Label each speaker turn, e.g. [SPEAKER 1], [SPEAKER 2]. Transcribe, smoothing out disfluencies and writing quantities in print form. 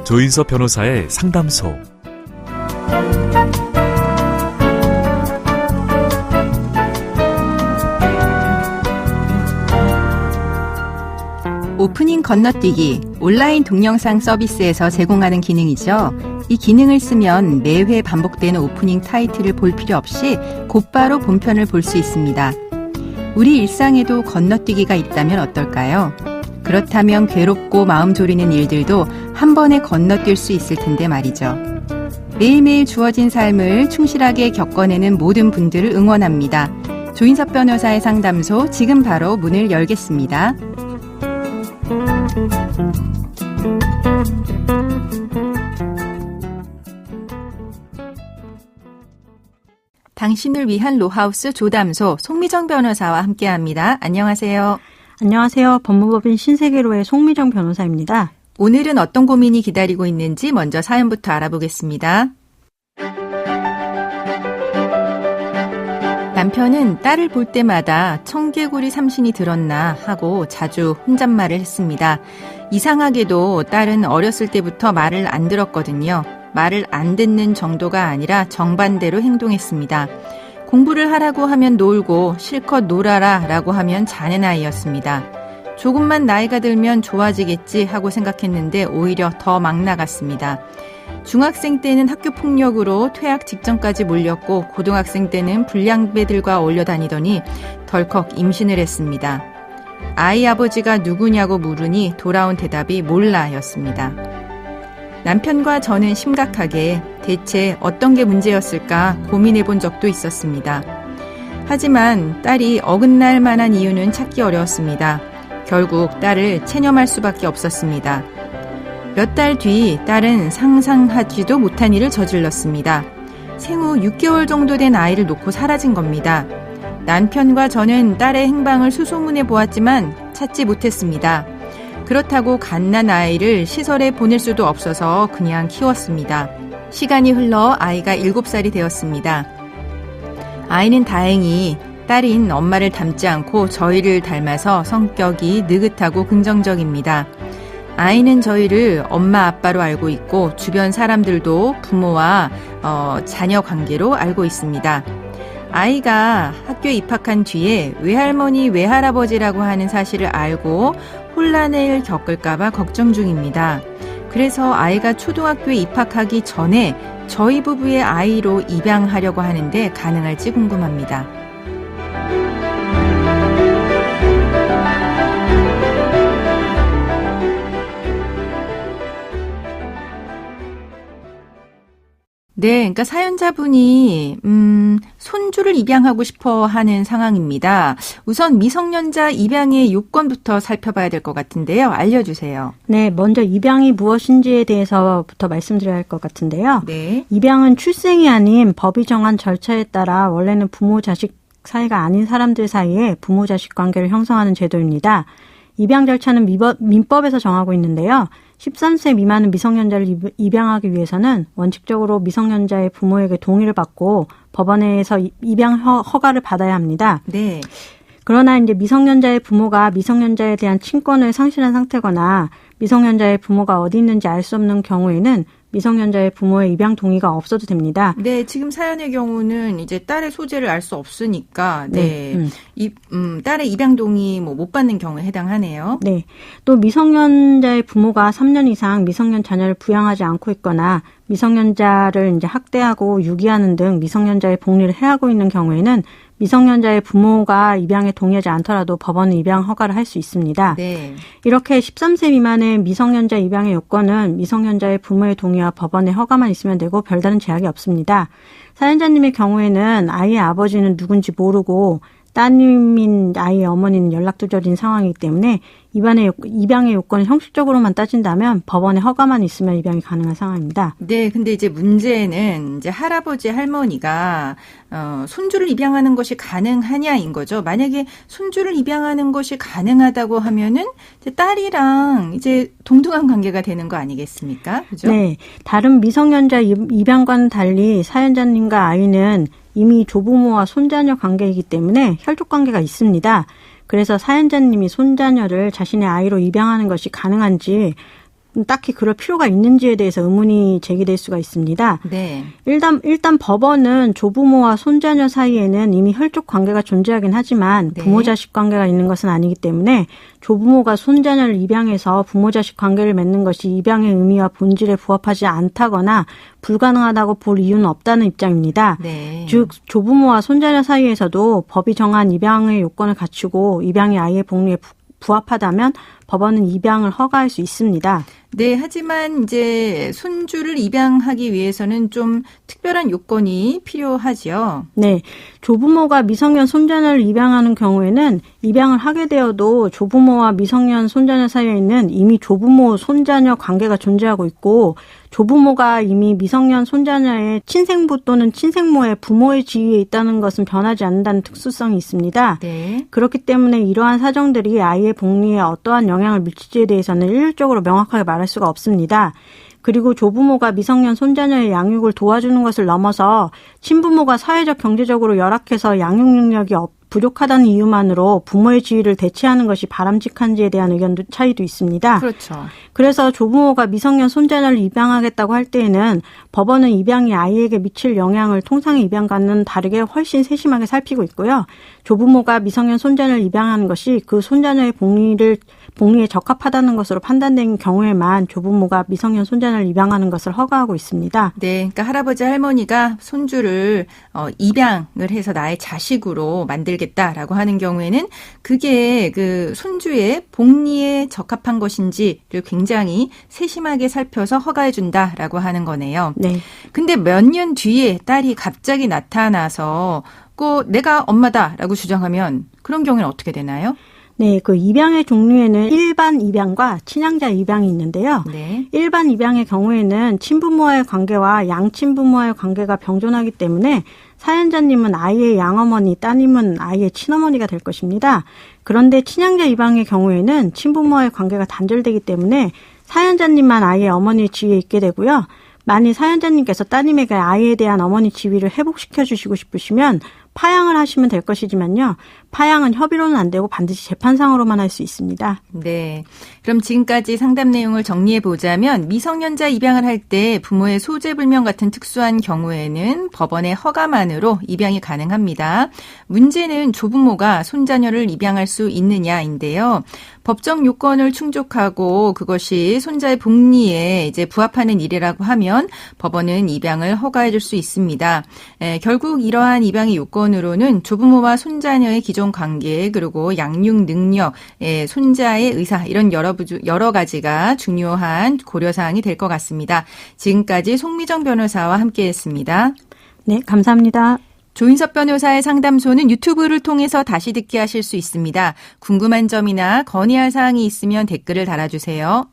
[SPEAKER 1] 조인서 변호사의 상담소.
[SPEAKER 2] 오프닝 건너뛰기, 온라인 동영상 서비스에서 제공하는 기능이죠. 이 기능을 쓰면 매회 반복되는 오프닝 타이틀을 볼 필요 없이 곧바로 본편을 볼 수 있습니다. 우리 일상에도 건너뛰기가 있다면 어떨까요? 그렇다면 괴롭고 마음 졸이는 일들도 한 번에 건너뛸 수 있을 텐데 말이죠. 매일매일 주어진 삶을 충실하게 겪어내는 모든 분들을 응원합니다. 조인서 변호사의 상담소, 지금 바로 문을 열겠습니다. 당신을 위한 로하우스 조담소, 송미정 변호사와 함께합니다. 안녕하세요.
[SPEAKER 3] 안녕하세요. 법무법인 신세계로의 송미정 변호사입니다.
[SPEAKER 2] 오늘은 어떤 고민이 기다리고 있는지 먼저 사연부터 알아보겠습니다. 남편은 딸을 볼 때마다 청개구리 삼신이 들었나 하고 자주 혼잣말을 했습니다. 이상하게도 딸은 어렸을 때부터 말을 안 들었거든요. 말을 안 듣는 정도가 아니라 정반대로 행동했습니다. 공부를 하라고 하면 놀고 실컷 놀아라 라고 하면 자는 아이였습니다. 조금만 나이가 들면 좋아지겠지 하고 생각했는데 오히려 더 막 나갔습니다. 중학생 때는 학교 폭력으로 퇴학 직전까지 몰렸고 고등학생 때는 불량배들과 어울려 다니더니 덜컥 임신을 했습니다. 아이 아버지가 누구냐고 물으니 돌아온 대답이 몰라였습니다. 남편과 저는 심각하게 대체 어떤 게 문제였을까 고민해 본 적도 있었습니다. 하지만 딸이 어긋날 만한 이유는 찾기 어려웠습니다. 결국 딸을 체념할 수밖에 없었습니다. 몇 달 뒤 딸은 상상하지도 못한 일을 저질렀습니다. 생후 6개월 정도 된 아이를 놓고 사라진 겁니다. 남편과 저는 딸의 행방을 수소문해 보았지만 찾지 못했습니다. 그렇다고 갓난 아이를 시설에 보낼 수도 없어서 그냥 키웠습니다. 시간이 흘러 아이가 7살이 되었습니다. 아이는 다행히 딸인 엄마를 닮지 않고 저희를 닮아서 성격이 느긋하고 긍정적입니다. 아이는 저희를 엄마 아빠로 알고 있고 주변 사람들도 부모와 자녀 관계로 알고 있습니다. 아이가 학교에 입학한 뒤에 외할머니 외할아버지라고 하는 사실을 알고 혼란을 겪을까봐 걱정 중입니다. 그래서 아이가 초등학교에 입학하기 전에 저희 부부의 아이로 입양하려고 하는데 가능할지 궁금합니다. 네, 그러니까 사연자분이 손주를 입양하고 싶어 하는 상황입니다. 우선 미성년자 입양의 요건부터 살펴봐야 될 것 같은데요. 알려주세요.
[SPEAKER 3] 네, 먼저 입양이 무엇인지에 대해서부터 말씀드려야 할 것 같은데요.
[SPEAKER 2] 네.
[SPEAKER 3] 입양은 출생이 아닌 법이 정한 절차에 따라 원래는 부모 자식 사이가 아닌 사람들 사이에 부모 자식 관계를 형성하는 제도입니다. 입양 절차는 민법에서 정하고 있는데요. 13세 미만은 미성년자를 입양하기 위해서는 원칙적으로 미성년자의 부모에게 동의를 받고 법원에서 입양 허가를 받아야 합니다.
[SPEAKER 2] 네.
[SPEAKER 3] 그러나 이제 미성년자의 부모가 미성년자에 대한 친권을 상실한 상태거나 미성년자의 부모가 어디 있는지 알 수 없는 경우에는 미성년자의 부모의 입양 동의가 없어도 됩니다.
[SPEAKER 2] 네, 지금 사연의 경우는 이제 딸의 소재를 알 수 없으니까, 네, 딸의 입양 동의 못 받는 경우에 해당하네요.
[SPEAKER 3] 네, 또 미성년자의 부모가 3년 이상 미성년 자녀를 부양하지 않고 있거나 미성년자를 이제 학대하고 유기하는 등 미성년자의 복리를 해하고 있는 경우에는 미성년자의 부모가 입양에 동의하지 않더라도 법원은 입양 허가를 할 수 있습니다.
[SPEAKER 2] 네.
[SPEAKER 3] 이렇게 13세 미만의 미성년자 입양의 요건은 미성년자의 부모의 동의와 법원의 허가만 있으면 되고 별다른 제약이 없습니다. 사연자님의 경우에는 아이의 아버지는 누군지 모르고 따님인 아이의 어머니는 연락두절인 상황이기 때문에 입양의 요건을 형식적으로만 따진다면 법원의 허가만 있으면 입양이 가능한 상황입니다.
[SPEAKER 2] 네, 근데 이제 문제는 이제 할아버지 할머니가 손주를 입양하는 것이 가능하냐인 거죠. 만약에 손주를 입양하는 것이 가능하다고 하면은 이제 딸이랑 이제 동등한 관계가 되는 거 아니겠습니까? 그죠?
[SPEAKER 3] 네, 다른 미성년자 입양과는 달리 사연자님과 아이는 이미 조부모와 손자녀 관계이기 때문에 혈족 관계가 있습니다. 그래서 사연자님이 손자녀를 자신의 아이로 입양하는 것이 가능한지 딱히 그럴 필요가 있는지에 대해서 의문이 제기될 수가 있습니다.
[SPEAKER 2] 네.
[SPEAKER 3] 일단 법원은 조부모와 손자녀 사이에는 이미 혈족 관계가 존재하긴 하지만
[SPEAKER 2] 네.
[SPEAKER 3] 부모 자식 관계가 있는 것은 아니기 때문에 조부모가 손자녀를 입양해서 부모 자식 관계를 맺는 것이 입양의 의미와 본질에 부합하지 않다거나 불가능하다고 볼 이유는 없다는 입장입니다.
[SPEAKER 2] 네.
[SPEAKER 3] 즉 조부모와 손자녀 사이에서도 법이 정한 입양의 요건을 갖추고 입양이 아이의 복리에 부합하다면 법원은 입양을 허가할 수 있습니다.
[SPEAKER 2] 네, 하지만 이제 손주를 입양하기 위해서는 좀 특별한 요건이 필요하죠.
[SPEAKER 3] 네, 조부모가 미성년 손자녀를 입양하는 경우에는 입양을 하게 되어도 조부모와 미성년 손자녀 사이에는 이미 조부모 손자녀 관계가 존재하고 있고 조부모가 이미 미성년 손자녀의 친생부 또는 친생모의 부모의 지위에 있다는 것은 변하지 않는다는 특수성이 있습니다.
[SPEAKER 2] 네.
[SPEAKER 3] 그렇기 때문에 이러한 사정들이 아이의 복리에 어떠한 영향을 미칠지에 대해서는 일률적으로 명확하게 말할 수가 없습니다. 그리고 조부모가 미성년 손자녀의 양육을 도와주는 것을 넘어서 친부모가 사회적 경제적으로 열악해서 양육 능력이 부족하다는 이유만으로 부모의 지위를 대체하는 것이 바람직한지에 대한 의견도 차이도 있습니다.
[SPEAKER 2] 그렇죠.
[SPEAKER 3] 그래서 조부모가 미성년 손자녀를 입양하겠다고 할 때에는 법원은 입양이 아이에게 미칠 영향을 통상의 입양과는 다르게 훨씬 세심하게 살피고 있고요. 조부모가 미성년 손자녀를 입양하는 것이 그 손자녀의 복리에 적합하다는 것으로 판단된 경우에만 조부모가 미성년 손자녀를 입양하는 것을 허가하고 있습니다.
[SPEAKER 2] 네, 그러니까 할아버지 할머니가 손주를 입양을 해서 나의 자식으로 만들겠다라고 하는 경우에는 그게 그 손주의 복리에 적합한 것인지를 굉장히 세심하게 살펴서 허가해 준다라고 하는 거네요.
[SPEAKER 3] 네.
[SPEAKER 2] 근데 몇 년 뒤에 딸이 갑자기 나타나서 내가 엄마다라고 주장하면 그런 경우는 어떻게 되나요?
[SPEAKER 3] 네, 그 입양의 종류에는 일반 입양과 친양자 입양이 있는데요.
[SPEAKER 2] 네.
[SPEAKER 3] 일반 입양의 경우에는 친부모와의 관계와 양친부모와의 관계가 병존하기 때문에 사연자님은 아이의 양어머니, 따님은 아이의 친어머니가 될 것입니다. 그런데 친양자 입양의 경우에는 친부모와의 관계가 단절되기 때문에 사연자님만 아이의 어머니의 지위에 있게 되고요. 만일 사연자님께서 따님에게 아이에 대한 어머니 지위를 회복시켜 주시고 싶으시면 파양을 하시면 될 것이지만요. 파양은 협의로는 안 되고 반드시 재판상으로만 할 수 있습니다.
[SPEAKER 2] 네. 그럼 지금까지 상담 내용을 정리해 보자면 미성년자 입양을 할 때 부모의 소재불명 같은 특수한 경우에는 법원의 허가만으로 입양이 가능합니다. 문제는 조부모가 손자녀를 입양할 수 있느냐인데요. 법정 요건을 충족하고 그것이 손자의 복리에 이제 부합하는 일이라고 하면 법원은 입양을 허가해 줄 수 있습니다. 결국 이러한 입양의 요건으로는 조부모와 손자녀의 기존 관계 그리고 양육 능력, 손자의 의사 이런 여러 가지가 중요한 고려사항이 될 것 같습니다. 지금까지 송미정 변호사와 함께했습니다.
[SPEAKER 3] 네, 감사합니다.
[SPEAKER 2] 조인섭 변호사의 상담소는 유튜브를 통해서 다시 듣기 하실 수 있습니다. 궁금한 점이나 건의할 사항이 있으면 댓글을 달아주세요.